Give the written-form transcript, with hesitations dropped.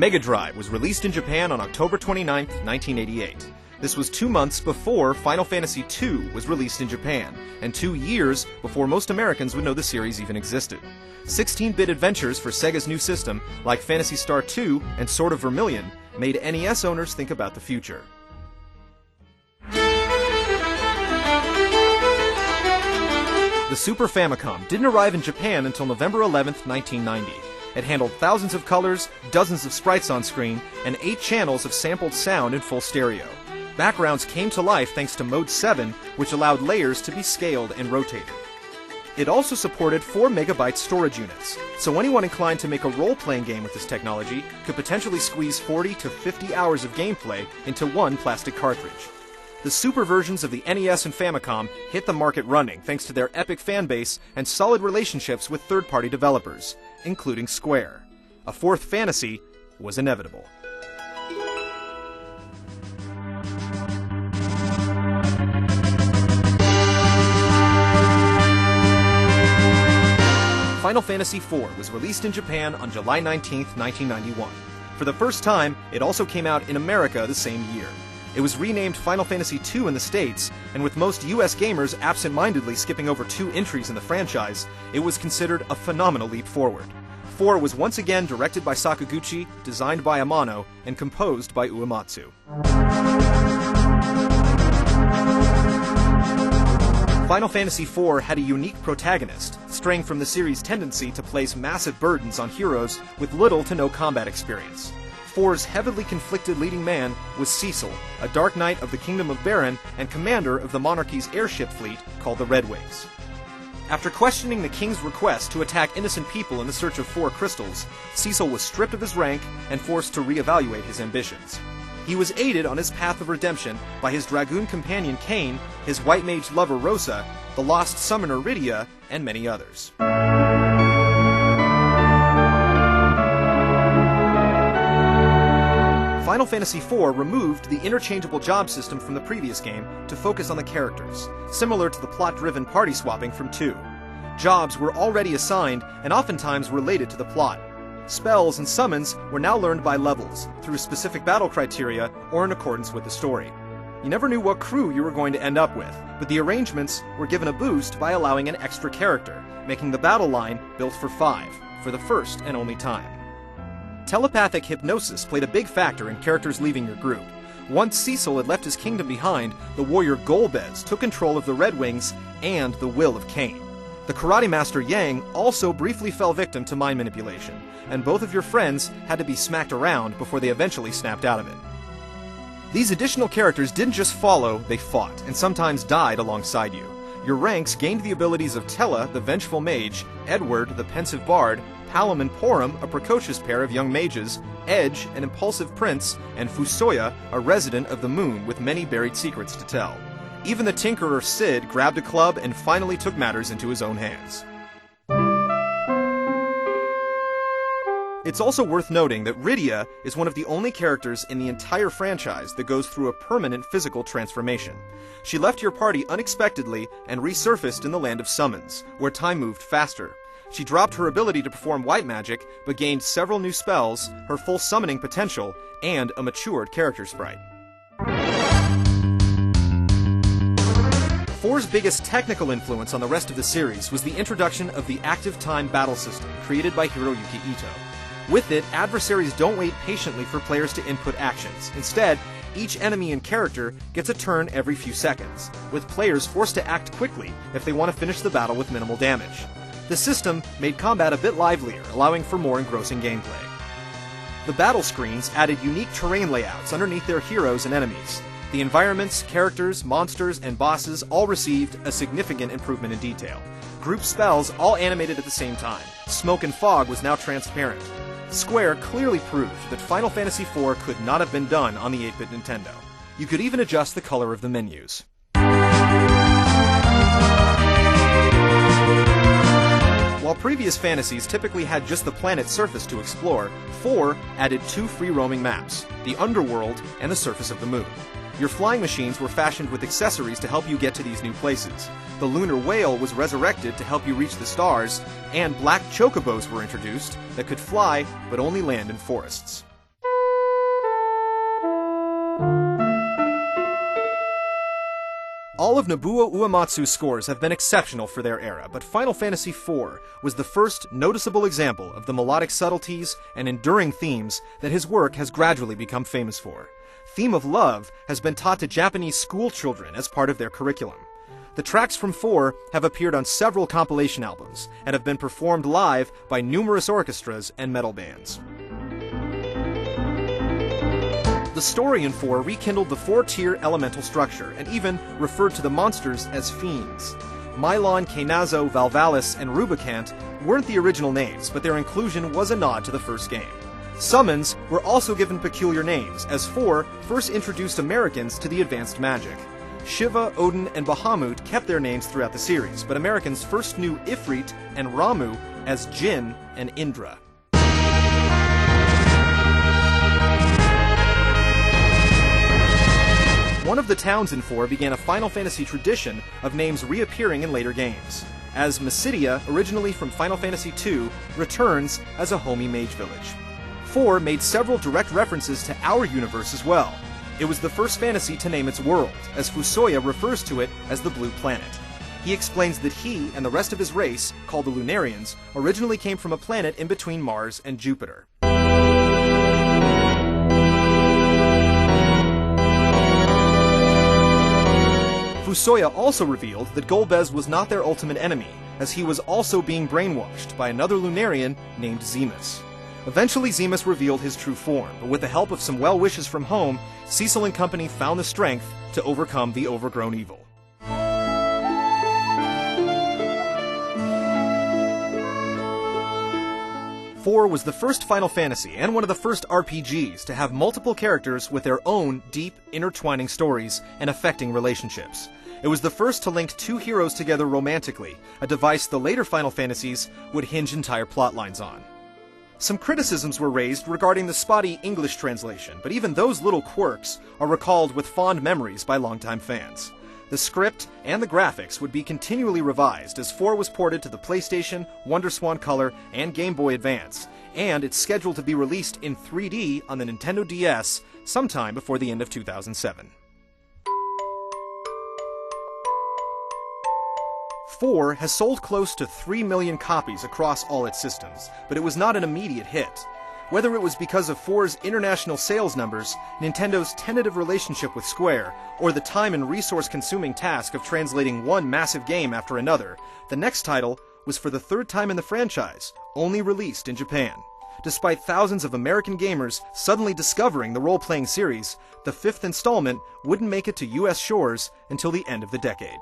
Mega Drive was released in Japan on October 29, 1988. This was 2 months before Final Fantasy II was released in Japan, and 2 years before most Americans would know the series even existed. 16-bit adventures for Sega's new system, like Phantasy Star II and Sword of Vermilion, made NES owners think about the future. The Super Famicom didn't arrive in Japan until November 11, 1990. It handled thousands of colors, dozens of sprites on screen, and 8 channels of sampled sound in full stereo. Backgrounds came to life thanks to Mode 7, which allowed layers to be scaled and rotated. It also supported 4 MB storage units, so anyone inclined to make a role-playing game with this technology could potentially squeeze 40 to 50 hours of gameplay into one plastic cartridge. The Super versions of the NES and Famicom hit the market running thanks to their epic fanbase and solid relationships with third-party developers, including Square. A fourth fantasy was inevitable. Final Fantasy IV was released in Japan on July 19, 1991. For the first time, it also came out in America the same year. It was renamed Final Fantasy II in the States, and with most US gamers absent-mindedly skipping over 2 entries in the franchise, it was considered a phenomenal leap forward. 4 was once again directed by Sakaguchi, designed by Amano, and composed by Uematsu. Final Fantasy IV had a unique protagonist, straying from the series' tendency to place massive burdens on heroes with little to no combat experience. 4's heavily conflicted leading man was Cecil, a Dark Knight of the Kingdom of Baron and commander of the Monarchy's airship fleet called the Red Wings. After questioning the king's request to attack innocent people in the search of 4 crystals, Cecil was stripped of his rank and forced to reevaluate his ambitions. He was aided on his path of redemption by his dragoon companion Kain, his white mage lover Rosa, the lost summoner Rydia, and many others. Final Fantasy IV removed the interchangeable job system from the previous game to focus on the characters, similar to the plot-driven party swapping from 2. Jobs were already assigned and oftentimes related to the plot. Spells and summons were now learned by levels, through specific battle criteria or in accordance with the story. You never knew what crew you were going to end up with, but the arrangements were given a boost by allowing an extra character, making the battle line built for 5, for the first and only time. Telepathic hypnosis played a big factor in characters leaving your group. Once Cecil had left his kingdom behind, the warrior Golbez took control of the Red Wings and the will of Kain. The karate master Yang also briefly fell victim to mind manipulation, and both of your friends had to be smacked around before they eventually snapped out of it. These additional characters didn't just follow, they fought, and sometimes died alongside you. Your ranks gained the abilities of Tella, the vengeful mage, Edward, the pensive bard, Palom and Porum, a precocious pair of young mages, Edge, an impulsive prince, and Fusoya, a resident of the moon with many buried secrets to tell. Even the Tinkerer Cid grabbed a club and finally took matters into his own hands. It's also worth noting that Rydia is one of the only characters in the entire franchise that goes through a permanent physical transformation. She left your party unexpectedly and resurfaced in the Land of Summons, where time moved faster. She dropped her ability to perform white magic, but gained several new spells, her full summoning potential, and a matured character sprite. 4's biggest technical influence on the rest of the series was the introduction of the Active Time battle system created by Hiroyuki Ito. With it, adversaries don't wait patiently for players to input actions. Instead, each enemy and character gets a turn every few seconds, with players forced to act quickly if they want to finish the battle with minimal damage. The system made combat a bit livelier, allowing for more engrossing gameplay. The battle screens added unique terrain layouts underneath their heroes and enemies. The environments, characters, monsters, and bosses all received a significant improvement in detail. Group spells all animated at the same time. Smoke and fog was now transparent. Square clearly proved that Final Fantasy IV could not have been done on the 8-bit Nintendo. You could even adjust the color of the menus. While previous fantasies typically had just the planet's surface to explore, 4 added 2 free-roaming maps, the Underworld and the surface of the Moon. Your flying machines were fashioned with accessories to help you get to these new places. The Lunar Whale was resurrected to help you reach the stars, and black chocobos were introduced that could fly but only land in forests. All of Nobuo Uematsu's scores have been exceptional for their era, but Final Fantasy IV was the first noticeable example of the melodic subtleties and enduring themes that his work has gradually become famous for. Theme of Love has been taught to Japanese school children as part of their curriculum. The tracks from 4 have appeared on several compilation albums and have been performed live by numerous orchestras and metal bands. The story in 4 rekindled the 4-tier elemental structure and even referred to the monsters as fiends. Milon, Kainazo, Valvalis, and Rubicant weren't the original names, but their inclusion was a nod to the first game. Summons were also given peculiar names, as 4 first introduced Americans to the advanced magic. Shiva, Odin, and Bahamut kept their names throughout the series, but Americans first knew Ifrit and Ramu as Jinn and Indra. One of the towns in 4 began a Final Fantasy tradition of names reappearing in later games, as Mysidia, originally from Final Fantasy II, returns as a homey mage village. 4 made several direct references to our universe as well. It was the first fantasy to name its world, as Fusoya refers to it as the Blue Planet. He explains that he and the rest of his race, called the Lunarians, originally came from a planet in between Mars and Jupiter. Fusoya also revealed that Golbez was not their ultimate enemy, as he was also being brainwashed by another Lunarian named Zemus. Eventually Zemus revealed his true form, but with the help of some well wishes from home, Cecil and company found the strength to overcome the overgrown evil. IV was the first Final Fantasy and one of the first RPGs to have multiple characters with their own deep, intertwining stories and affecting relationships. It was the first to link two heroes together romantically, a device the later Final Fantasies would hinge entire plotlines on. Some criticisms were raised regarding the spotty English translation, but even those little quirks are recalled with fond memories by longtime fans. The script and the graphics would be continually revised as 4 was ported to the PlayStation, WonderSwan Color, and Game Boy Advance, and it's scheduled to be released in 3D on the Nintendo DS sometime before the end of 2007. 4 has sold close to 3 million copies across all its systems, but it was not an immediate hit. Whether it was because of 4's international sales numbers, Nintendo's tentative relationship with Square, or the time and resource-consuming task of translating one massive game after another, the next title was for the third time in the franchise, only released in Japan. Despite thousands of American gamers suddenly discovering the role-playing series, the fifth installment wouldn't make it to US shores until the end of the decade.